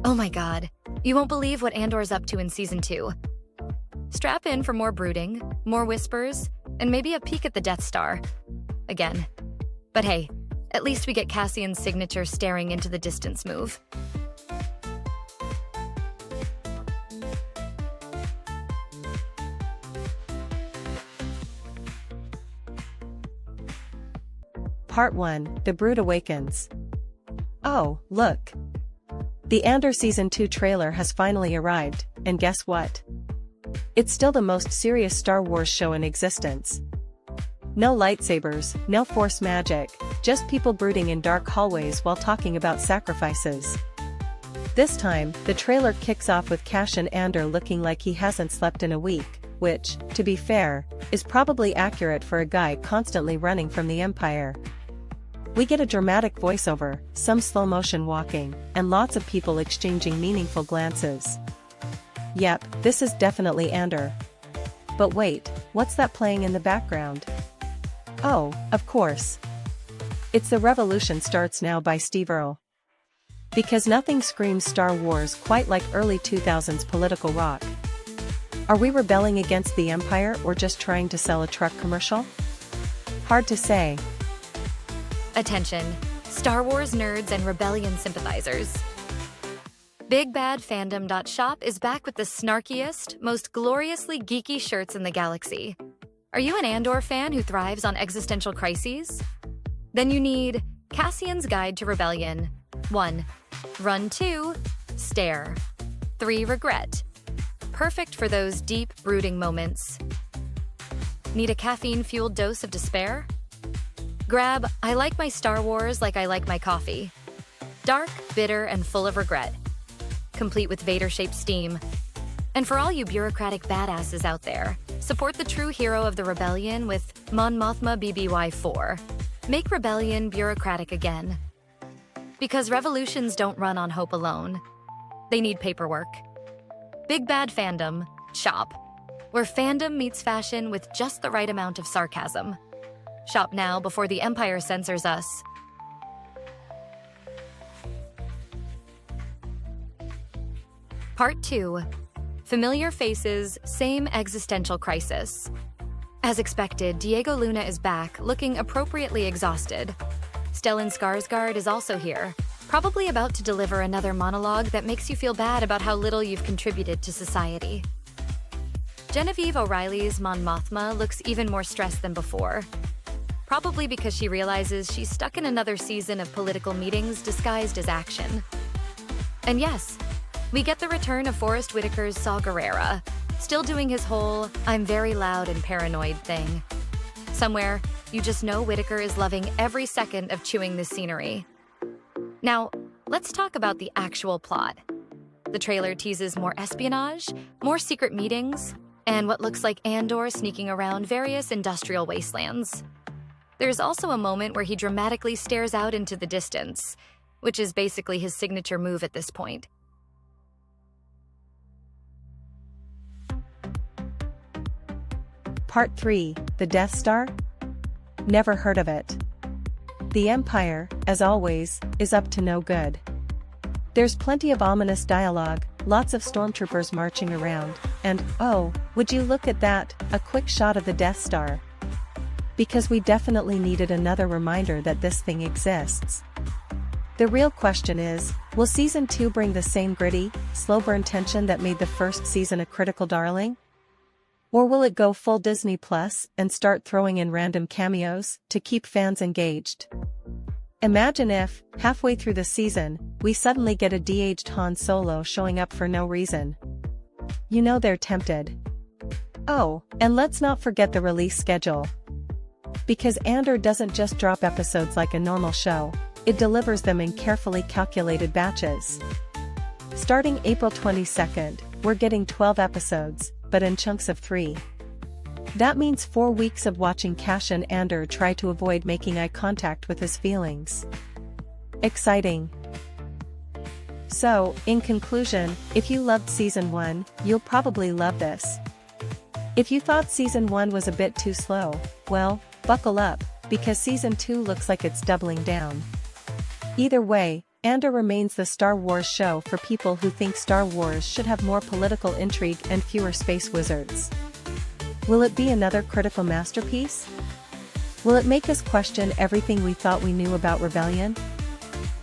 Oh my god, you won't believe what Andor's up to in Season 2. Strap in for more brooding, more whispers, and maybe a peek at the Death Star. Again. But hey, at least we get Cassian's signature staring into the distance move. Part 1, The Brood Awakens. Oh, look! The Andor Season 2 trailer has finally arrived, and guess what? It's still the most serious Star Wars show in existence. No lightsabers, no Force magic, just people brooding in dark hallways while talking about sacrifices. This time, the trailer kicks off with Cassian Andor looking like he hasn't slept in a week, which, to be fair, is probably accurate for a guy constantly running from the Empire. We get a dramatic voiceover, some slow-motion walking, and lots of people exchanging meaningful glances. Yep, this is definitely Andor. But wait, what's that playing in the background? Oh, of course. It's The Revolution Starts Now by Steve Earle. Because nothing screams Star Wars quite like early 2000s political rock. Are we rebelling against the Empire or just trying to sell a truck commercial? Hard to say. Attention, Star Wars nerds and rebellion sympathizers. BigBadFandom.shop is back with the snarkiest, most gloriously geeky shirts in the galaxy. Are you an Andor fan who thrives on existential crises? Then you need Cassian's Guide to Rebellion. 1. Run 2. Stare. 3. Regret. Perfect for those deep, brooding moments. Need a caffeine-fueled dose of despair? Grab I like my Star Wars like I like my coffee. Dark, bitter, and full of regret. Complete with Vader-shaped steam. And for all you bureaucratic badasses out there, support the true hero of the rebellion with Mon Mothma BBY4. Make rebellion bureaucratic again. Because revolutions don't run on hope alone. They need paperwork. Big Bad Fandom, shop. Where fandom meets fashion with just the right amount of sarcasm. Shop now before the Empire censors us. Part 2. Familiar faces, same existential crisis. As expected, Diego Luna is back, looking appropriately exhausted. Stellan Skarsgård is also here, probably about to deliver another monologue that makes you feel bad about how little you've contributed to society. Genevieve O'Reilly's Mon Mothma looks even more stressed than before. Probably because she realizes she's stuck in another season of political meetings disguised as action. And yes, we get the return of Forrest Whitaker's Saw Gerrera, still doing his whole I'm very loud and paranoid thing. Somewhere, you just know Whitaker is loving every second of chewing this scenery. Now, let's talk about the actual plot. The trailer teases more espionage, more secret meetings, and what looks like Andor sneaking around various industrial wastelands. There's also a moment where he dramatically stares out into the distance, which is basically his signature move at this point. Part 3, The Death Star? Never heard of it. The Empire, as always, is up to no good. There's plenty of ominous dialogue, lots of stormtroopers marching around, and, oh, would you look at that, a quick shot of the Death Star. Because we definitely needed another reminder that this thing exists. The real question is, will Season 2 bring the same gritty, slow-burn tension that made the first season a critical darling? Or will it go full Disney Plus and start throwing in random cameos to keep fans engaged? Imagine if, halfway through the season, we suddenly get a de-aged Han Solo showing up for no reason. You know they're tempted. Oh, and let's not forget the release schedule. Because Andor doesn't just drop episodes like a normal show, it delivers them in carefully calculated batches. Starting April 22nd, we're getting 12 episodes, but in chunks of 3. That means 4 weeks of watching Cassian Andor try to avoid making eye contact with his feelings. Exciting. So, in conclusion, if you loved Season 1, you'll probably love this. If you thought Season 1 was a bit too slow, well, buckle up, because Season 2 looks like it's doubling down. Either way, Andor remains the Star Wars show for people who think Star Wars should have more political intrigue and fewer space wizards. Will it be another critical masterpiece? Will it make us question everything we thought we knew about rebellion?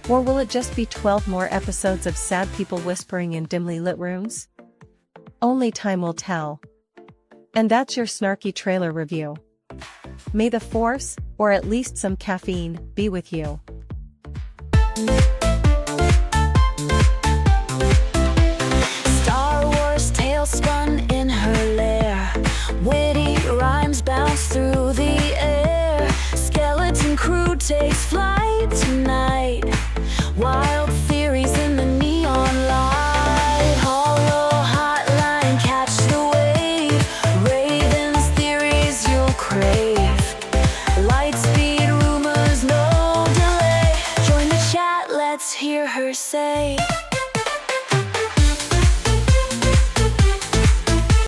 Or will it just be 12 more episodes of sad people whispering in dimly lit rooms? Only time will tell. And that's your snarky trailer review. May the Force, or at least some caffeine, be with you. Star Wars tale spun in her lair. Witty rhymes bounce through the air. Skeleton crew takes flight tonight. Wild theories in the neon light. Hollow hotline, catch the wave. Raven's theories you'll crave. Lightspeed rumors, no delay. Join the chat, let's hear her say.